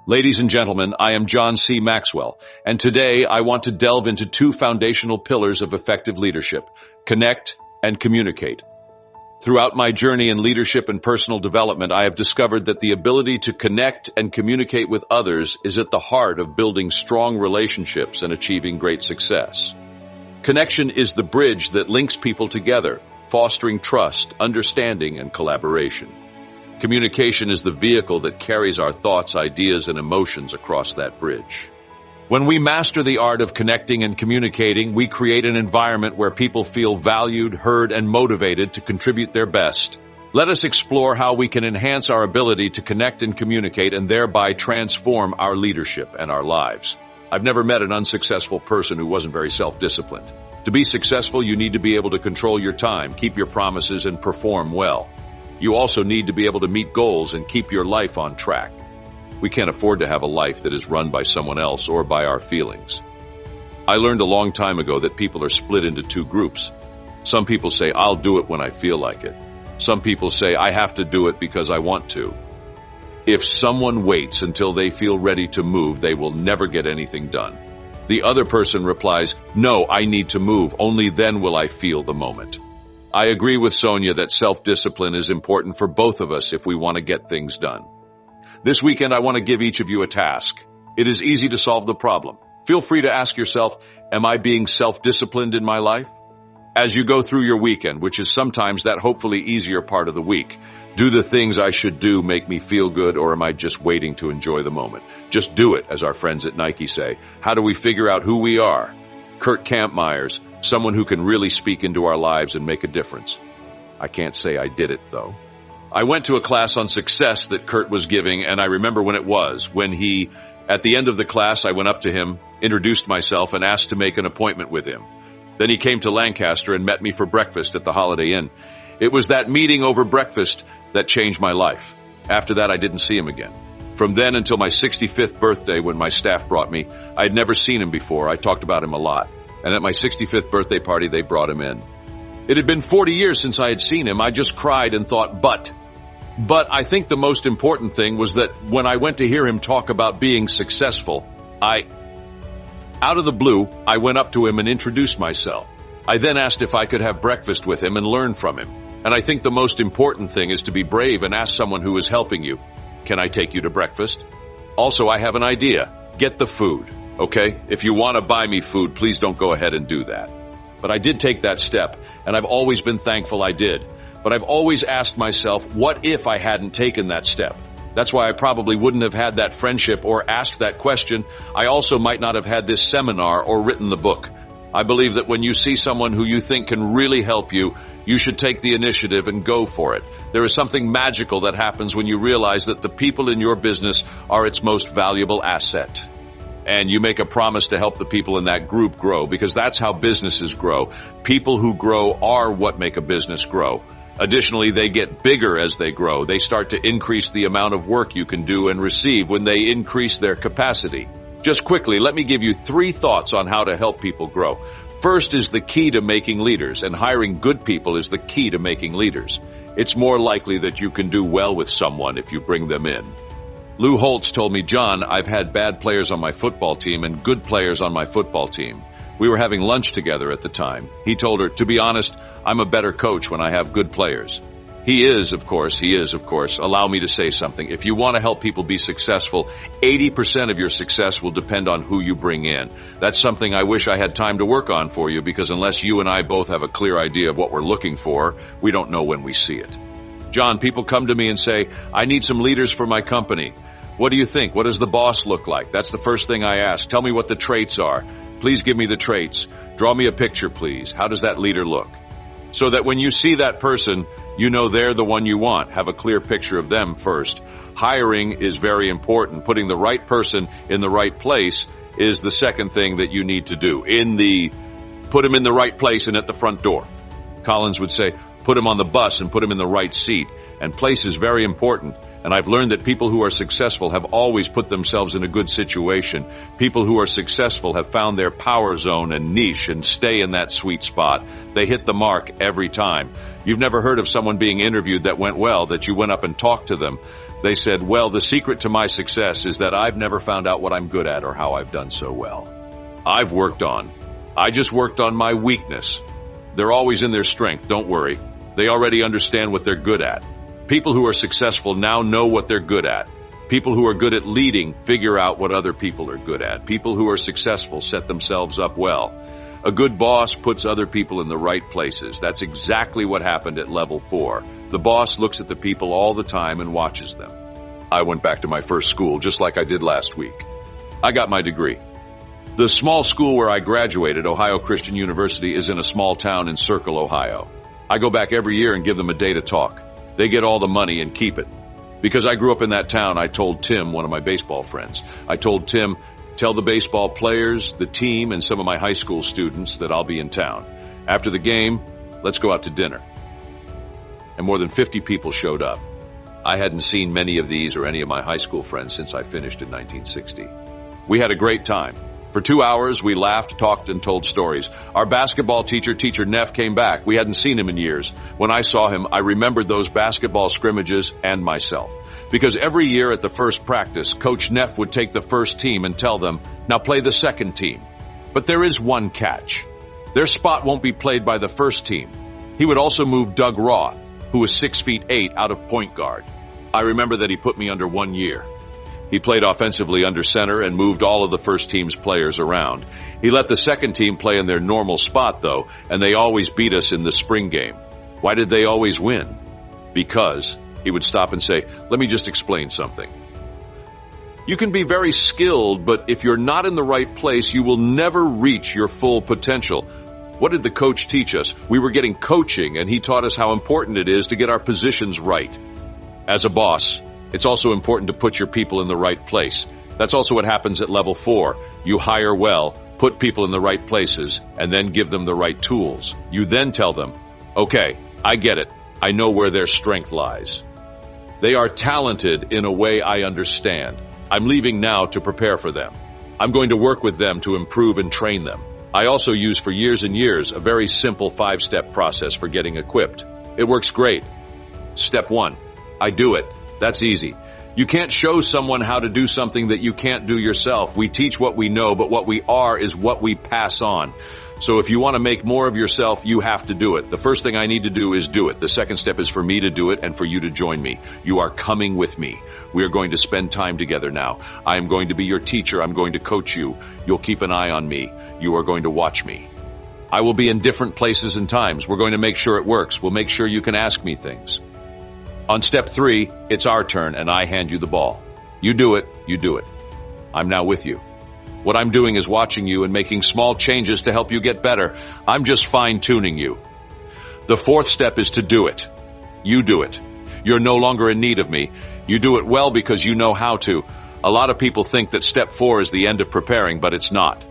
Ladies and gentlemen, I am John C. Maxwell, and today I want to delve into two foundational pillars of effective leadership: connect and communicate. Throughout my journey in leadership and personal development, I have discovered that the ability to connect and communicate with others is at the heart of building strong relationships and achieving great success. Connection is the bridge that links people together, fostering trust, understanding, and collaboration. Communication is the vehicle that carries our thoughts, ideas, and emotions across that bridge. When we master the art of connecting and communicating, we create an environment where people feel valued, heard, and motivated to contribute their best. Let us explore how we can enhance our ability to connect and communicate and thereby transform our leadership and our lives. I've never met an unsuccessful person who wasn't very self-disciplined. To be successful, you need to be able to control your time, keep your promises, and perform well. You also need to be able to meet goals and keep your life on track. We can't afford to have a life that is run by someone else or by our feelings. I learned a long time ago that people are split into two groups. Some people say, "I'll do it when I feel like it." Some people say, "I have to do it because I want to." If someone waits until they feel ready to move, they will never get anything done. The other person replies, "No, I need to move. Only then will I feel the moment." I agree with Sonia that self-discipline is important for both of us if we want to get things done. This weekend, I want to give each of you a task. It is easy to solve the problem. Feel free to ask yourself, am I being self-disciplined in my life? As you go through your weekend, which is sometimes that hopefully easier part of the week, do the things I should do make me feel good, or am I just waiting to enjoy the moment? Just do it, as our friends at Nike say. How do we figure out who we are? Kurt Kampmeyer's, someone who can really speak into our lives and make a difference. I can't say I did it, though. I went to a class on success that Kurt was giving, and I remember when it was. At the end of the class, I went up to him, introduced myself, and asked to make an appointment with him. Then he came to Lancaster and met me for breakfast at the Holiday Inn. It was that meeting over breakfast that changed my life. After that, I didn't see him again. From then until my 65th birthday, when my staff brought me, I had never seen him before. I talked about him a lot. And at my 65th birthday party, they brought him in. It had been 40 years since I had seen him. I just cried and thought, but I think the most important thing was that when I went to hear him talk about being successful, out of the blue, I went up to him and introduced myself. I then asked if I could have breakfast with him and learn from him. And I think the most important thing is to be brave and ask someone who is helping you, "Can I take you to breakfast?" Also, I have an idea. Get the food, okay? If you want to buy me food, please don't go ahead and do that. But I did take that step, and I've always been thankful I did. But I've always asked myself, what if I hadn't taken that step? That's why I probably wouldn't have had that friendship or asked that question. I also might not have had this seminar or written the book. I believe that when you see someone who you think can really help you, you should take the initiative and go for it. There is something magical that happens when you realize that the people in your business are its most valuable asset. And you make a promise to help the people in that group grow, because that's how businesses grow. People who grow are what make a business grow. Additionally, they get bigger as they grow. They start to increase the amount of work you can do and receive when they increase their capacity. Just quickly, let me give you 3 thoughts on how to help people grow. First is the key to making leaders, and hiring good people is the key to making leaders. It's more likely that you can do well with someone if you bring them in. Lou Holtz told me, "John, I've had bad players on my football team and good players on my football team." We were having lunch together at the time. He told her, "To be honest, I'm a better coach when I have good players." He is, of course. Allow me to say something. If you want to help people be successful, 80% of your success will depend on who you bring in. That's something I wish I had time to work on for you, because unless you and I both have a clear idea of what we're looking for, we don't know when we see it. John, people come to me and say, "I need some leaders for my company. What do you think? What does the boss look like?" That's the first thing I ask. Tell me what the traits are. Please give me the traits. Draw me a picture, please. How does that leader look? So that when you see that person, you know they're the one you want. Have a clear picture of them first. Hiring is very important. Putting the right person in the right place is the second thing that you need to do. Put him in the right place and at the front door. Collins would say, put him on the bus and put him in the right seat. And place is very important. And I've learned that people who are successful have always put themselves in a good situation. People who are successful have found their power zone and niche and stay in that sweet spot. They hit the mark every time. You've never heard of someone being interviewed that went well, that you went up and talked to them. They said, well, the secret to my success is that I've never found out what I'm good at or how I've done so well. I just worked on my weakness. They're always in their strength, don't worry. They already understand what they're good at. People who are successful now know what they're good at. People who are good at leading figure out what other people are good at. People who are successful set themselves up well. A good boss puts other people in the right places. That's exactly what happened at level 4. The boss looks at the people all the time and watches them. I went back to my first school just like I did last week. I got my degree. The small school where I graduated, Ohio Christian University, is in a small town in Circle, Ohio. I go back every year and give them a day to talk. They get all the money and keep it. Because I grew up in that town, I told Tim, one of my baseball friends, I told Tim, tell the baseball players, the team, and some of my high school students that I'll be in town. After the game, let's go out to dinner. And more than 50 people showed up. I hadn't seen many of these or any of my high school friends since I finished in 1960. We had a great time. For 2 hours, we laughed, talked, and told stories. Our basketball teacher, Teacher Neff, came back. We hadn't seen him in years. When I saw him, I remembered those basketball scrimmages and myself. Because every year at the first practice, Coach Neff would take the first team and tell them, now play the second team. But there is one catch. Their spot won't be played by the first team. He would also move Doug Roth, who was 6'8", out of point guard. I remember that he put me under 1 year. He played offensively under center and moved all of the first team's players around. He let the second team play in their normal spot, though, and they always beat us in the spring game. Why did they always win? Because he would stop and say, let me just explain something. You can be very skilled, but if you're not in the right place, you will never reach your full potential. What did the coach teach us? We were getting coaching, and he taught us how important it is to get our positions right. As a boss, it's also important to put your people in the right place. That's also what happens at level 4. You hire well, put people in the right places, and then give them the right tools. You then tell them, okay, I get it. I know where their strength lies. They are talented in a way I understand. I'm leaving now to prepare for them. I'm going to work with them to improve and train them. I also use for years and years a very simple 5-step process for getting equipped. It works great. Step 1, I do it. That's easy. You can't show someone how to do something that you can't do yourself. We teach what we know, but what we are is what we pass on. So if you want to make more of yourself, you have to do it. The first thing I need to do is do it. The second step is for me to do it and for you to join me. You are coming with me. We are going to spend time together now. I am going to be your teacher. I'm going to coach you. You'll keep an eye on me. You are going to watch me. I will be in different places and times. We're going to make sure it works. We'll make sure you can ask me things. On step 3, it's our turn and I hand you the ball. You do it, you do it. I'm now with you. What I'm doing is watching you and making small changes to help you get better. I'm just fine-tuning you. The 4th step is to do it. You do it. You're no longer in need of me. You do it well because you know how to. A lot of people think that step 4 is the end of preparing, but it's not.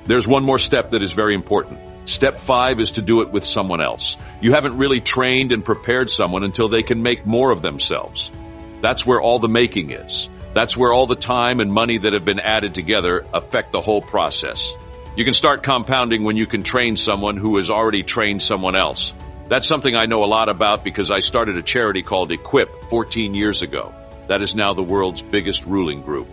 There's one more step that is very important. Step 5 is to do it with someone else. You haven't really trained and prepared someone until they can make more of themselves. That's where all the making is. That's where all the time and money that have been added together affect the whole process. You can start compounding when you can train someone who has already trained someone else. That's something I know a lot about because I started a charity called Equip 14 years ago. That is now the world's biggest ruling group.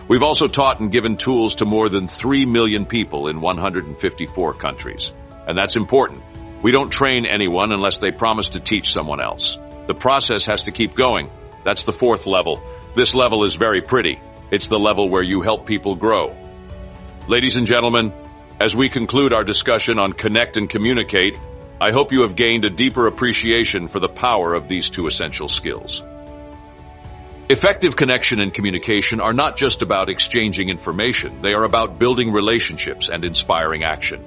We've also taught and given tools to more than 3 million people in 154 countries. And that's important. We don't train anyone unless they promise to teach someone else. The process has to keep going. That's the 4th level. This level is very pretty. It's the level where you help people grow. Ladies and gentlemen, as we conclude our discussion on connect and communicate, I hope you have gained a deeper appreciation for the power of these 2 essential skills. Effective connection and communication are not just about exchanging information. They are about building relationships and inspiring action.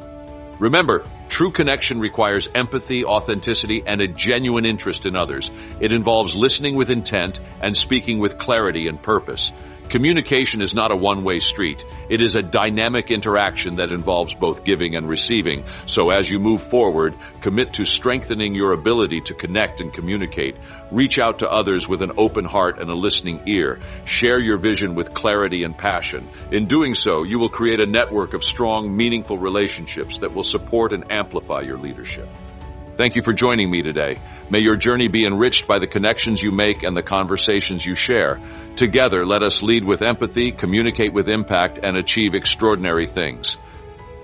Remember, true connection requires empathy, authenticity, and a genuine interest in others. It involves listening with intent and speaking with clarity and purpose. Communication is not a one-way street. It is a dynamic interaction that involves both giving and receiving. So as you move forward, commit to strengthening your ability to connect and communicate. Reach out to others with an open heart and a listening ear. Share your vision with clarity and passion. In doing so, you will create a network of strong, meaningful relationships that will support and amplify your leadership. Thank you for joining me today. May your journey be enriched by the connections you make and the conversations you share. Together, let us lead with empathy, communicate with impact, and achieve extraordinary things.